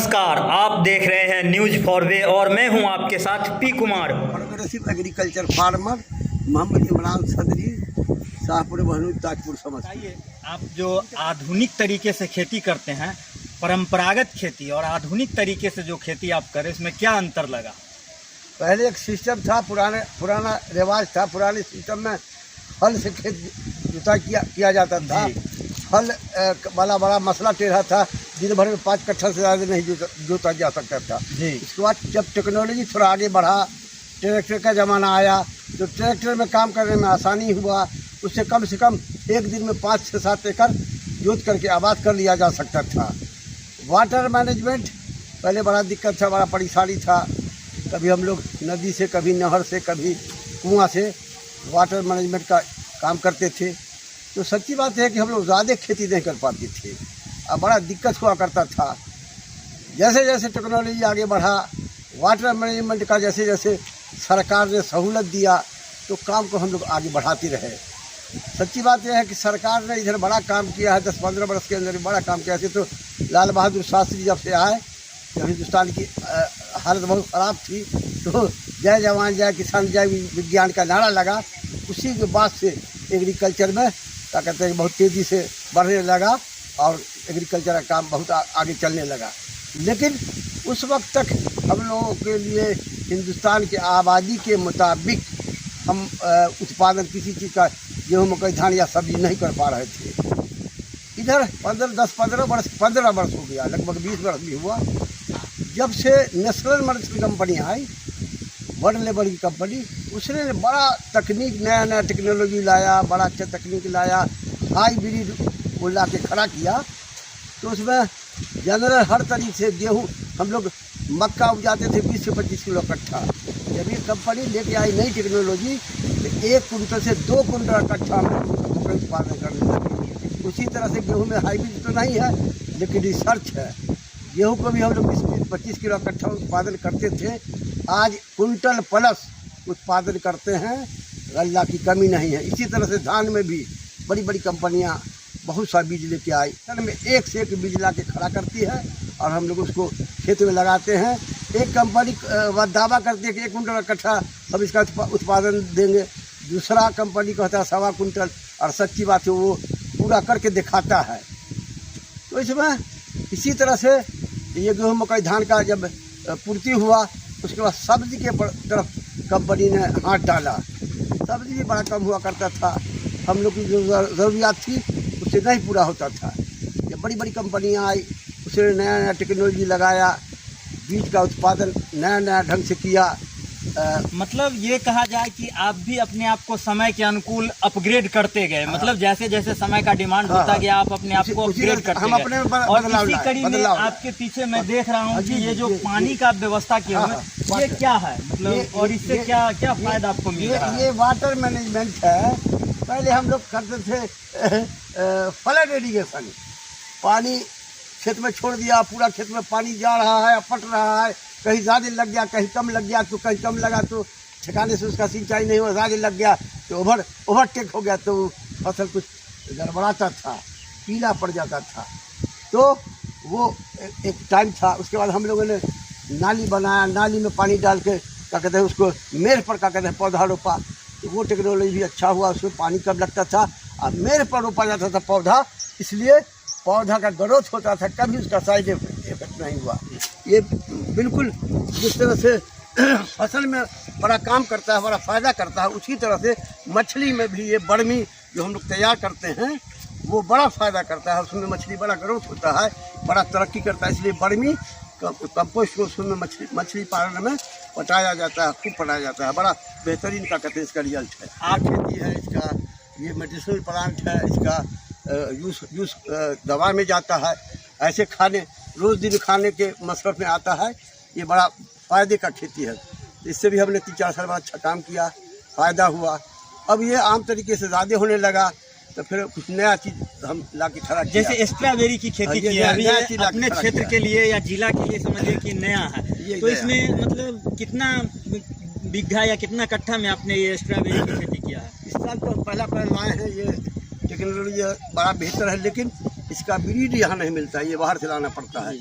नमस्कार, आप देख रहे हैं न्यूज फॉरवे और मैं हूं आपके साथ P Kumar. Progressive agriculture farmer Mohammad Imran Sadri, Shahpur बहनू Tajpur Samastipur. आप जो आधुनिक तरीके से खेती करते हैं, परंपरागत खेती और आधुनिक तरीके से जो खेती आप करें, इसमें क्या अंतर लगा? पहले एक सिस्टम था, पुराना रिवाज था। पुराने सिस्टम में हल से खेत जुताई किया जाता था। हल वाला बड़ा मसला टेढ़ा था, दिन भर में 5 कट्ठा से ज़्यादा नहीं जोता जा सकता था। इसके बाद जब टेक्नोलॉजी थोड़ा आगे बढ़ा, ट्रैक्टर का ज़माना आया, तो ट्रैक्टर में काम करने में आसानी हुआ। उससे कम से कम एक दिन में 5 से 7 एकड़ जोत करके आबाद कर लिया जा सकता था। वाटर मैनेजमेंट पहले बड़ा दिक्कत था, बड़ा परेशानी था। कभी हम लोग नदी से, कभी नहर से, कभी कुआं से वाटर मैनेजमेंट का काम करते थे। तो सच्ची बात है कि हम लोग ज़्यादा खेती नहीं कर पाते थे और बड़ा दिक्कत हुआ करता था। जैसे जैसे टेक्नोलॉजी आगे बढ़ा, वाटर मैनेजमेंट का जैसे जैसे सरकार ने सहूलत दिया, तो काम को हम लोग आगे बढ़ाते रहे। सच्ची बात यह है कि सरकार ने इधर बड़ा काम किया है। 10-15 वर्ष के अंदर बड़ा काम किया है। तो लाल बहादुर शास्त्री जब से आए, जब हिंदुस्तान की हालत बहुत ख़राब थी, तो जय जवान जय किसान जय विज्ञान का नारा लगा। उसी के बाद से एग्रीकल्चर में क्या कहते हैं बहुत तेज़ी से बढ़ने लगा और एग्रीकल्चर का काम बहुत आगे चलने लगा। लेकिन उस वक्त तक हम लोगों के लिए हिंदुस्तान की आबादी के मुताबिक हम उत्पादन किसी चीज़ का, गेहूँ मकई धान या सब्जी नहीं कर पा रहे थे। इधर 15 वर्ष हो गया, लगभग 20 वर्ष भी हुआ, जब से नेशनल मर्चेंट कंपनी आई, वर्ल्ड लेवल की कंपनी। उसने बड़ा तकनीक, नया टेक्नोलॉजी लाया, बड़ा अच्छा तकनीक लाया, हाईब्रिड को ला के खड़ा किया। तो उसमें जनरल हर तरीके से गेहूँ, हम लोग मक्का उपजाते थे 20 से 25 किलो कट्ठा। जब ये कंपनी लेके आई नई टेक्नोलॉजी, तो 1 कुंटल से 2 कुंटल कट्ठा में मकई उत्पादन करने लगे। उसी तरह से गेहूँ में हाईब्रिड तो नहीं है, लेकिन रिसर्च है। गेहूँ को भी हम लोग 20-25 किलो कट्ठा उत्पादन करते थे, आज कुंटल प्लस उत्पादन करते हैं। गल्ला की कमी नहीं है। इसी तरह से धान में भी बड़ी बड़ी कंपनियां बहुत सा बीज लेके आई, सन में 1 से 1 बीज ला के खड़ा करती है और हम लोग उसको खेत में लगाते हैं। एक कंपनी दावा करती है कि 1 कुंटल कट्ठा हम इसका उत्पादन देंगे, दूसरा कंपनी कहता है 1.25 कुंटल, और सच्ची बात है वो पूरा करके दिखाता है। तो इसमें इसी तरह से ये गेहूँ मकई धान का जब पूर्ति हुआ, उसके बाद सब्जी के तरफ कंपनी ने हाथ डाला। सब्जी भी बड़ा कम हुआ करता था, हम लोग की जो ज़रूरियात थी उससे नहीं पूरा होता था। जब बड़ी बड़ी कंपनियां आई, उसने नया टेक्नोलॉजी लगाया, बीज का उत्पादन नया ढंग से किया। मतलब ये कहा जाए कि आप भी अपने आप को समय के अनुकूल अपग्रेड करते गए। मतलब जैसे जैसे समय का डिमांड होता गया, आप अपने आप को अपग्रेड करते गए। और इसी कड़ी में आपके पीछे मैं देख रहा हूँ कि ये जो पानी का व्यवस्था किया हुआ है, ये क्या है? मतलब और इससे क्या क्या फायदा आपको मिल रहा है? ये वाटर मैनेजमेंट है। पहले हम लोग करते थे फ्लड इरिगेशन, पानी खेत में छोड़ दिया, पूरा खेत में पानी जा रहा है, पट रहा है, कहीं ज़्यादा लग गया, कहीं कम लग गया, तो कहीं कम लगा तो ठिकाने से उसका सिंचाई नहीं हुआ, ज़्यादा लग गया तो ओवरटेक हो गया, तो फसल कुछ गड़बड़ाता था, पीला पड़ जाता था। तो वो एक टाइम था। उसके बाद हम लोगों ने नाली बनाया, नाली में पानी डाल के क्या कहते हैं उसको मेड़ पर क्या कहते हैं पौधा रोपा। तो वो टेक्नोलॉजी भी अच्छा हुआ, उसमें पानी कम लगता था और मेड़ पर रोपा जाता था पौधा, इसलिए पौधा का ग्रोथ होता था, कभी उसका साइड इफेक्ट नहीं हुआ। ये बिल्कुल जिस तरह से फसल में बड़ा काम करता है, बड़ा फ़ायदा करता है, उसी तरह से मछली में भी ये बर्मी जो हम लोग तैयार करते हैं वो बड़ा फ़ायदा करता है। उसमें मछली बड़ा ग्रोथ होता है, बड़ा तरक्की करता है, इसलिए बर्मी कंपोस्ट को उसमें मछली पालन में पटाया जाता है, खूब पटाया जाता है। बड़ा बेहतरीन का कहते हैं इसका रिजल्ट है। आग खेती है इसका, ये मेडिसिनल प्लांट है, इसका यूज़ दवा में जाता है, ऐसे खाने रोज़ दिन खाने के मसरफ में आता है। ये बड़ा फ़ायदे का खेती है। इससे भी हमने 3-4 साल बाद अच्छा काम किया, फ़ायदा हुआ। अब ये आम तरीके से ज़्यादा होने लगा, तो फिर कुछ नया चीज़ हम ला के खड़ा किया। जैसे स्ट्रॉबेरी की खेती की है, अभी अपने क्षेत्र के लिए या जिला के लिए समझिए कि नया है, तो इसमें मतलब कितना बीघा या कितना कट्ठा में आपने ये स्ट्रॉबेरी की खेती किया है? इस साल तो पहला लाए हैं। ये टेक्नोलॉजी बड़ा बेहतर है, लेकिन इसका ब्रीड यहाँ नहीं मिलता है, ये बाहर से लाना पड़ता है।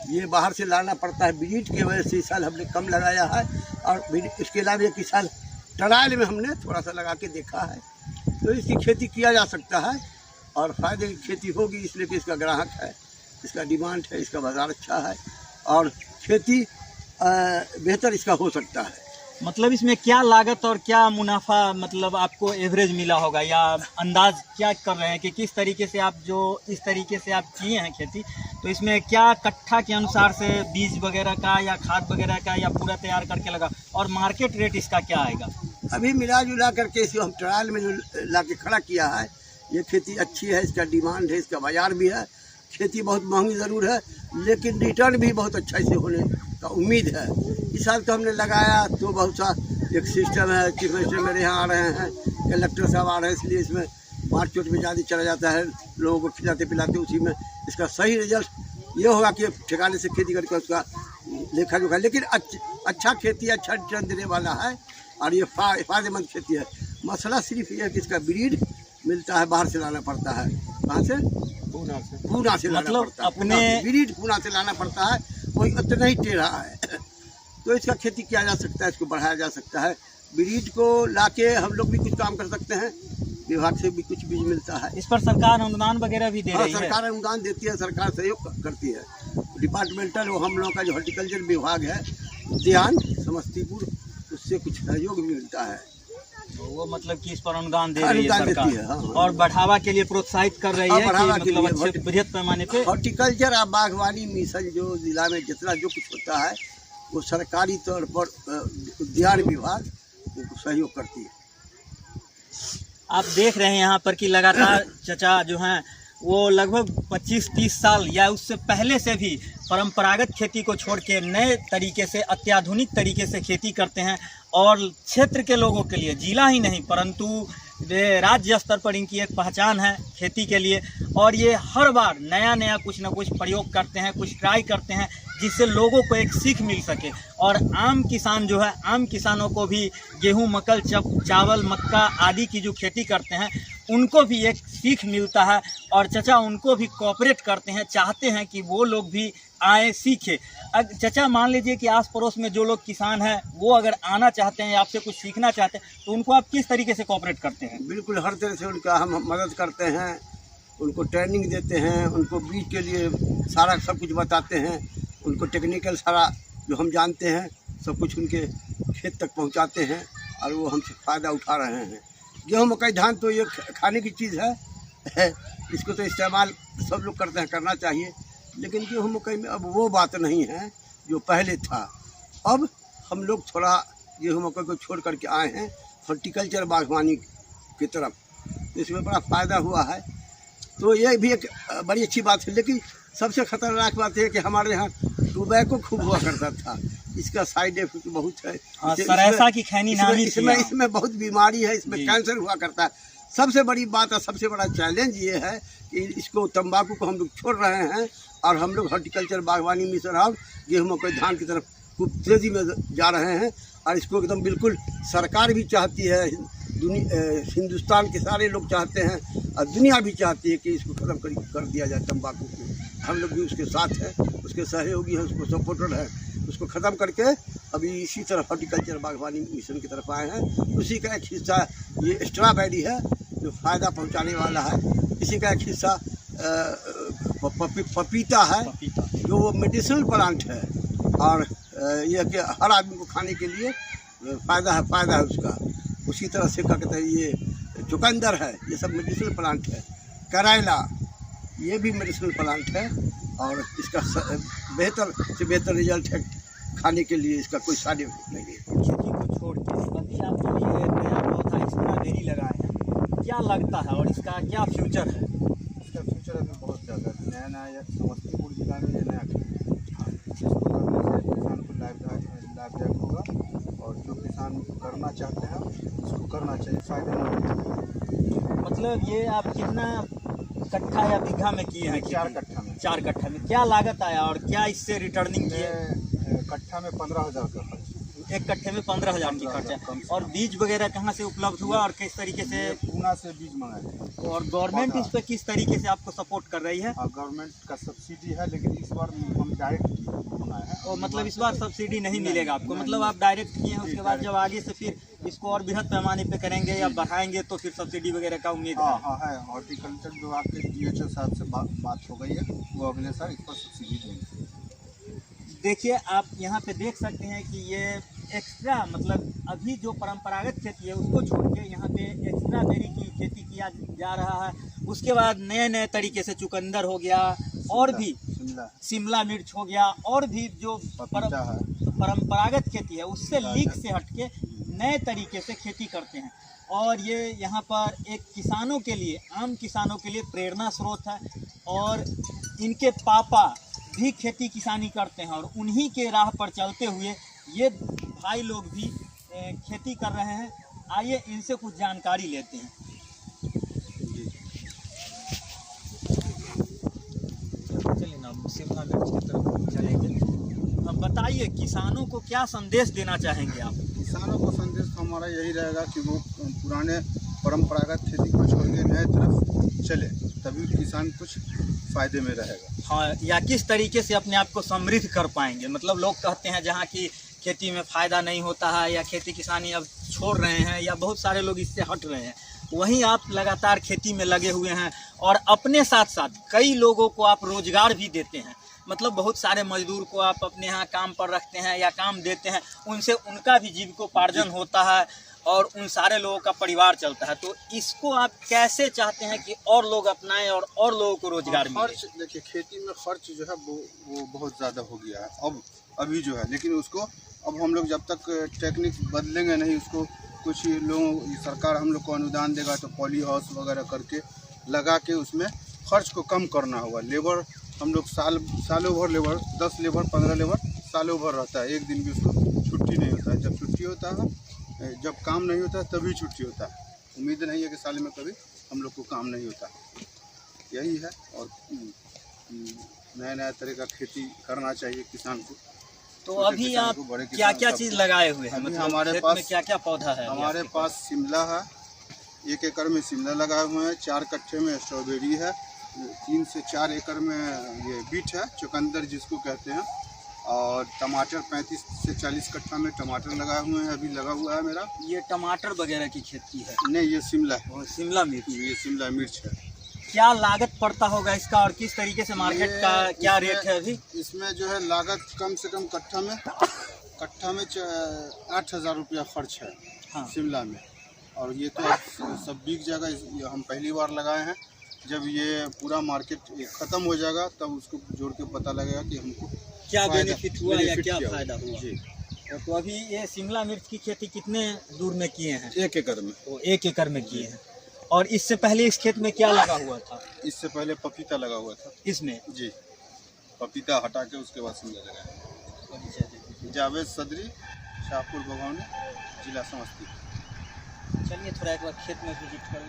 ये बाहर से लाना पड़ता है। ब्रीड की वजह से इस साल हमने कम लगाया है, और इसके अलावा एक साल ट्रायल में हमने थोड़ा सा लगा के देखा है। तो इसकी खेती किया जा सकता है और फ़ायदे की खेती होगी, इसलिए कि इसका ग्राहक है, इसका डिमांड है, इसका बाज़ार अच्छा है और खेती बेहतर इसका हो सकता है। मतलब इसमें क्या लागत और क्या मुनाफा मतलब आपको एवरेज मिला होगा, या अंदाज क्या कर रहे हैं कि किस तरीके से आप जो इस तरीके से आप किए हैं खेती, तो इसमें क्या कट्ठा के अनुसार से बीज वगैरह का या खाद वगैरह का या पूरा तैयार करके लगा, और मार्केट रेट इसका क्या आएगा? अभी मिला जुला करके इसको हम ट्रायल में जो ला के खड़ा किया है, ये खेती अच्छी है, इसका डिमांड है, इसका बाज़ार भी है। खेती बहुत महंगी ज़रूर है, लेकिन रिटर्न भी बहुत अच्छा इसे होने का उम्मीद है। इस साल तो हमने लगाया तो बहुत सा एक सिस्टम है, चीफ मिनिस्टर मेरे यहाँ आ रहे हैं, कलेक्टर साहब आ रहे हैं, इसलिए इसमें मार्च चोट में ज़्यादा चला जाता है, लोगों को खिलाते पिलाते उसी में इसका सही रिजल्ट ये होगा कि ठिकाने से खेती करके उसका लेखा जोखा, लेकिन अच्छा खेती अच्छा रिटर्न देने वाला है और ये फ़ायदेमंद खेती है। मसला सिर्फ ये है कि इसका ब्रीड मिलता है, बाहर से लाना पड़ता है। कहाँ से? पूना से लाना मतलब पड़ता है। अपने ब्रीड पूना से लाना पड़ता है, कोई उतना ही टेढ़ा है। तो इसका खेती किया जा सकता है, इसको बढ़ाया जा सकता है। ब्रीड को लाके हम लोग भी कुछ काम कर सकते हैं, विभाग से भी कुछ बीज मिलता है। इस पर सरकार अनुदान वगैरह भी दे रही है? सरकार अनुदान देती है, सरकार सहयोग करती है। डिपार्टमेंटल वो हम लोगों का जो हॉर्टिकल्चर विभाग है उद्यान समस्तीपुर, उससे कुछ सहयोग भी मिलता है। वो मतलब कि इस पर अनुदान दे रही है सरकार, हाँ। और बढ़ावा के लिए प्रोत्साहित कर रही है कि मतलब अच्छे बृहद पैमाने पे हॉर्टिकल्चर और बागवानी मिशन जो जिला में जितना जो कुछ होता है वो सरकारी तौर पर उद्यान विभाग सहयोग करती है। आप देख रहे हैं यहाँ पर कि लगातार चचा जो हैं वो लगभग 25-30 साल या उससे पहले से भी परंपरागत खेती को छोड़ के नए तरीके से अत्याधुनिक तरीके से खेती करते हैं, और क्षेत्र के लोगों के लिए, जिला ही नहीं परंतु राज्य स्तर पर इनकी एक पहचान है खेती के लिए। और ये हर बार नया नया कुछ ना कुछ प्रयोग करते हैं, कुछ ट्राई करते हैं, जिससे लोगों को एक सीख मिल सके। और आम किसान जो है, आम किसानों को भी गेहूं, मक्का, चावल, मक्का आदि की जो खेती करते हैं उनको भी एक सीख मिलता है, और चचा उनको भी कोऑपरेट करते हैं, चाहते हैं कि वो लोग भी आए सीखे। चचा मान लीजिए कि आस पड़ोस में जो लोग किसान हैं वो अगर आना चाहते हैं या आपसे कुछ सीखना चाहते हैं, तो उनको आप किस तरीके से कोऑपरेट करते हैं? बिल्कुल हर तरह से उनका हम मदद करते हैं, उनको ट्रेनिंग देते हैं, उनको बीज के लिए सारा सब कुछ बताते हैं, उनको टेक्निकल सारा जो हम जानते हैं सब कुछ उनके खेत तक पहुंचाते हैं, और वो हमसे फ़ायदा उठा रहे हैं। गेहूँ, मकई, धान तो ये खाने की चीज़ है, इसको तो इस्तेमाल सब लोग करते हैं, करना चाहिए। लेकिन गेहूँ मकई में अब वो बात नहीं है जो पहले था। अब हम लोग थोड़ा गेहूँ मकई को छोड़ करके आए हैं हॉर्टिकल्चर बागवानी की तरफ, तो इसमें बड़ा फ़ायदा हुआ है। तो ये भी एक बड़ी अच्छी बात है। लेकिन सबसे ख़तरनाक बात है कि हमारे यहाँ टोबैको खूब हुआ करता था, इसका साइड इफेक्ट बहुत है। सरेसा की खैनी नामी इसमें बहुत बीमारी है, इसमें कैंसर हुआ करता है। सबसे बड़ी बात और सबसे बड़ा चैलेंज ये है कि इसको तंबाकू को हम लोग छोड़ रहे हैं, और हम लोग हॉर्टिकल्चर बागवानी मिशन और गेहूँ मकई धान की तरफ खूब तेज़ी में जा रहे हैं। और इसको एकदम बिल्कुल सरकार भी चाहती है, हिंदुस्तान के सारे लोग चाहते हैं, और दुनिया भी चाहती है कि इसको ख़त्म कर दिया जाए तंबाकू को। हम लोग भी उसके साथ हैं, उसके सहयोगी हैं, उसको सपोर्टर हैं। उसको ख़त्म करके अभी इसी तरफ हॉर्टिकल्चर बागवानी मिशन की तरफ आए हैं। उसी का एक हिस्सा ये स्ट्रॉबेरी है जो फ़ायदा पहुंचाने वाला है। इसी का एक हिस्सा पपीता है जो वो मेडिसिनल प्लांट है, और यह कि हर आदमी को खाने के लिए फ़ायदा है उसका। उसी तरह से क्या कहते हैं ये चुकंदर है, ये सब मेडिसिनल प्लांट है। करेला ये भी मेडिसिनल प्लांट है, और इसका बेहतर से बेहतर रिजल्ट है खाने के लिए, इसका कोई साइड इफेक्ट नहीं है। खेती को छोड़ के अभी आप जो ये नया पौधा स्ट्रॉबेरी लगाए हैं, क्या लगता है और इसका क्या फ्यूचर है? इसका फ्यूचर अभी बहुत ज़्यादा नया समस्तीपुर जिला में ये नया इसको करने से किसान को लाभदायक होगा, और जो किसान करना चाहते हैं उसको करना चाहिए, फ़ायदेमंद है। मतलब ये आप कितना कट्ठा या बीघा में किए हैं? 4 कट्ठा में। 4 कट्ठा में क्या लागत आया और क्या इससे रिटर्निंग किए? कट्ठा में 15,000 का खर्च। एक कट्ठे में 15,000 की खर्च है। और बीज वगैरह कहाँ से उपलब्ध हुआ और किस तरीके से? पूना से बीज मंगाए। और गवर्नमेंट इस पर किस तरीके से आपको सपोर्ट कर रही है? गवर्नमेंट का सब्सिडी है, लेकिन इस बार हम डायरेक्ट मंगाए हैं। और मतलब इस बार सब्सिडी नहीं मिलेगा आपको, मतलब आप डायरेक्ट किए हैं, उसके बाद जब आगे से फिर इसको और बृहद पैमाने पे करेंगे या बढ़ाएंगे तो फिर सब्सिडी वगैरह का उम्मीद है? हाँ है, हॉर्टिकल्चर विभाग के DHO साहब से बात हो गई है, वो अगले साल इस पर सब्सिडी देंगे। देखिए आप यहाँ पे देख सकते हैं कि ये एक्स्ट्रा, मतलब अभी जो परंपरागत खेती है उसको छोड़ के यहाँ पे एक्स्ट्रा बेरी की खेती किया जा रहा है। उसके बाद नए नए तरीके से चुकंदर हो गया और भी शिमला मिर्च हो गया और भी जो परंपरागत खेती है उससे लीक से हटके नए तरीके से खेती करते हैं। और ये यहाँ पर एक किसानों के लिए, आम किसानों के लिए प्रेरणा स्रोत है। और इनके पापा भी खेती किसानी करते हैं और उन्हीं के राह पर चलते हुए ये भाई लोग भी खेती कर रहे हैं। आइए इनसे कुछ जानकारी लेते हैं। चलिए ना शिमला मिर्च की तरफ चलेंगे। अब बताइए किसानों को क्या संदेश देना चाहेंगे आप? किसानों को संदेश तो हमारा यही रहेगा कि वो पुराने परंपरागत खेती को छोड़ के नए तरफ चले, तभी किसान कुछ फायदे में रहेगा। हाँ, या किस तरीके से अपने आप को समृद्ध कर पाएंगे। मतलब लोग कहते हैं जहाँ की खेती में फ़ायदा नहीं होता है या खेती किसानी अब छोड़ रहे हैं या बहुत सारे लोग इससे हट रहे हैं, वहीं आप लगातार खेती में लगे हुए हैं और अपने साथ साथ कई लोगों को आप रोजगार भी देते हैं। मतलब बहुत सारे मजदूर को आप अपने यहाँ काम पर रखते हैं या काम देते हैं, उनसे उनका भी जीविकोपार्जन होता है और उन सारे लोगों का परिवार चलता है। तो इसको आप कैसे चाहते हैं कि और लोग अपनाएं और लोगों को रोजगार मिले? खर्च देखिए, खेती में खर्च जो है वो बहुत ज़्यादा हो गया है अभी जो है, लेकिन उसको अब हम लोग जब तक टेक्निक बदलेंगे नहीं, उसको कुछ लोग सरकार हम लोग को अनुदान देगा तो पॉली हाउस वगैरह करके लगा के उसमें खर्च को कम करना होगा। लेबर हम लोग सालों भर लेबर 10 लेबर 15 लेबर सालों भर रहता है, एक दिन भी उसको छुट्टी नहीं होता है। जब छुट्टी होता है, जब काम नहीं होता है तभी छुट्टी होता है। उम्मीद नहीं है कि साल में कभी हम लोग को काम नहीं होता, यही है। और नया तरह का खेती करना चाहिए किसान को। तो अभी आप क्या क्या चीज़ लगाए हुए हैं? मतलब हमारे पास क्या क्या पौधा है? हमारे पास शिमला है, 1 एकड़ में शिमला लगाए हुए हैं, 4 कट्ठे में स्ट्रॉबेरी है, 3 से 4 एकड़ में ये बीट है, चुकंदर जिसको कहते हैं, और टमाटर 35 से 40 कट्ठा में टमाटर लगाए हुए हैं, अभी लगा हुआ है मेरा। ये टमाटर वगैरह की खेती है? नहीं, ये शिमला है। शिमला मिर्च? ये शिमला मिर्च है। क्या लागत पड़ता होगा इसका और किस तरीके से मार्केट का क्या रेट है अभी? इसमें जो है लागत कम से कम कट्ठा में 8,000 रुपया खर्च है। हाँ। शिमला में। और ये तो सब बिक जाएगा। हम पहली बार लगाए हैं, जब ये पूरा मार्केट ख़त्म हो जाएगा तब उसको जोड़ के पता लगेगा कि हमको क्या बेनिफिट हुआ या क्या फ़ायदा हुआ। जी। तो अभी ये शिमला मिर्च की खेती कितने दूर में किए हैं? 1 एकड़ में। तो 1 एकड़ में किए हैं। और इससे पहले इस खेत में क्या लगा हुआ था? इससे पहले पपीता लगा हुआ था इसमें। जी। पपीता हटा के उसके बाद शिमला लगाया। जावेद सदरी, शाहपुर भगवानी, जिला समस्तीपुर। चलिए थोड़ा एक बार खेत में विजिट करें।